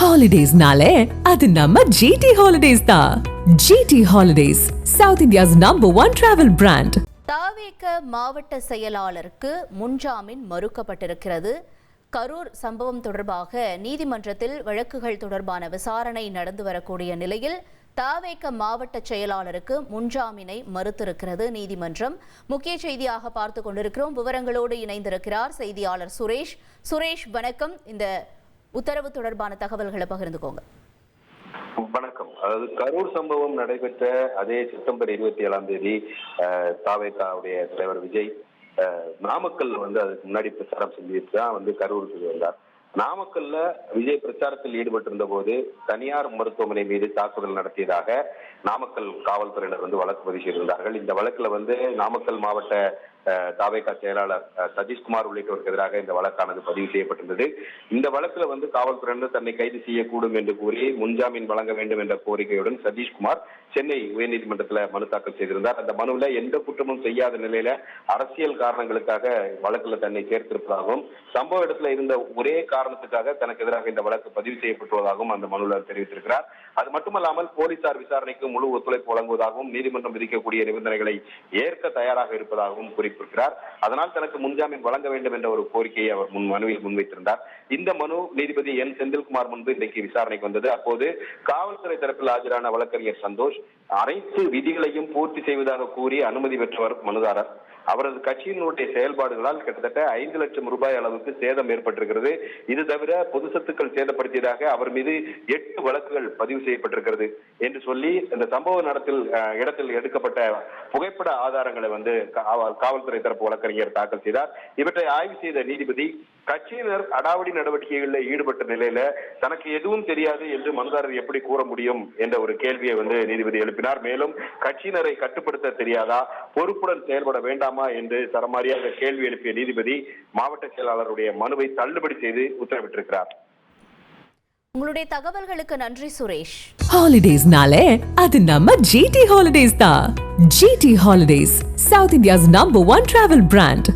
ஹாலிடேஸ்னாலே அது நம்ம ஜிடி ஹாலிடேஸ் தான். GT holidays, South India's #1 travel brand. தாவேக மாவட்ட செயலாளருக்கு முன்ஜாமீன் மறுக்கப்பட்டிருக்கிறது. கரூர் சம்பவம் தொடர்பாக நீதிமன்றத்தில் வழக்குகள் தொடர்பான விசாரணை நடந்து வரக்கூடிய நிலையில் தாவேக மாவட்ட செயலாளருக்கு முன்ஜாமீனை மறுத்திருக்கிறது நீதிமன்றம். முக்கிய செய்தியாக பார்த்து கொண்டிருக்கிறோம். விவரங்களோடு இணைந்திருக்கிறார் செய்தியாளர் சுரேஷ். சுரேஷ், வணக்கம். இந்த உத்தரவு தொடர்பான தகவல்களை பகிர்ந்துக்கோங்க. வணக்கம். அதாவது கரூர் சம்பவம் நடைபெற்ற அதே செப்டம்பர் 27 தாவேகாவுடைய தலைவர் விஜய் நாமக்கல் அதுக்கு முன்னாடி பிரச்சாரம் செஞ்சுட்டு தான் கரூருக்கு வந்தார். நாமக்கல்ல விஜய் பிரச்சாரத்தில் ஈடுபட்டிருந்த போது தனியார் மருத்துவமனை மீது தாக்குதல் நடத்தியதாக நாமக்கல் காவல்துறையினர் வழக்கு பதிவு செய்திருந்தார்கள். இந்த வழக்குல நாமக்கல் மாவட்ட தாவேகா செயலாளர் சதீஷ்குமார் உள்ளிட்டோருக்கு எதிராக இந்த வழக்கானது பதிவு செய்யப்பட்டிருந்தது. இந்த வழக்குல காவல்துறையினர் தன்னை கைது செய்யக்கூடும் என்று கூறி முன்ஜாமீன் வழங்க வேண்டும் என்ற கோரிக்கையுடன் சதீஷ்குமார் சென்னை உயர்நீதிமன்றத்தில் மனு தாக்கல் செய்திருந்தார். அந்த மனுவில் எந்த குற்றமும் செய்யாத நிலையில அரசியல் காரணங்களுக்காக வழக்குல தன்னை சேர்த்திருப்பதாகவும் சம்பவ இடத்துல இருந்த ஒரே காரணத்துக்காக தனக்கு எதிராக இந்த வழக்கு பதிவு செய்யப்பட்டுள்ளதாகவும் அந்த மனுவில் தெரிவித்திருக்கிறார். அது மட்டுமல்லாமல் போலீசார் விசாரணைக்கு முழு ஒத்துழைப்பு வழங்குவதாகவும் நீதிமன்றம் விதிக்கக்கூடிய நிபந்தனைகளை ஏற்க தயாராக இருப்பதாகவும் குறிப்பிட்டிருக்கிறார். அதனால் தனக்கு முன்ஜாமீன் வழங்க வேண்டும் என்ற ஒரு கோரிக்கையை அவர் மனுவில் முன்வைத்திருந்தார். இந்த மனு நீதிபதி என் செந்தில்குமார் முன்பு இன்றைக்கு விசாரணைக்கு வந்தது. அப்போது காவல்துறை தரப்பில் ஆஜரான வழக்கறிஞர் சந்தோஷ் அனைத்து விதிகளையும் பூர்த்தி செய்வதாக கூறி அனுமதி பெற்றவர் மனுதாரர். அவரது கட்சியினுடைய செயல்பாடுகளால் கிட்டத்தட்ட 5 லட்சம் ரூபாய் அளவுக்கு சேதம் ஏற்பட்டிருக்கிறது. இது தவிர பொது சொத்துக்கள் சேதப்படுத்தியதாக அவர் மீது 8 வழக்குகள் பதிவு செய்யப்பட்டிருக்கிறது என்று சொல்லி இந்த சம்பவ இடத்தில் எடுக்கப்பட்ட புகைப்பட ஆதாரங்களை காவல்துறை தரப்பு வழக்கறிஞர் தாக்கல் செய்தார். இவற்றை ஆய்வு செய்த நீதிபதி கட்சியினர் அடாவடி நடவடிக்கைகளில் ஈடுபட்ட நிலையில தனக்கு எதுவும் தெரியாது என்று மனுதாரர் எப்படி கூற முடியும் என்ற ஒரு கேள்வியை நீதிபதி எழுப்பினார். மேலும் கட்சியினரை கட்டுப்படுத்த தெரியாதா, பொறுப்புடன் செயல்பட வேண்டாமா என்று தரமாரியாக கேள்வி எழுப்பிய நீதிபதி மாவட்ட செயலாளருடைய மனுவை தள்ளுபடி செய்து உத்தரவிட்டிருக்கிறார். உங்களுடைய தகவல்களுக்கு நன்றி சுரேஷ். ஹாலிடேஸ்னாலே அது நம்ம ஜிடி ஹாலிடேஸ் தான். GT holidays, South India's #1 travel brand.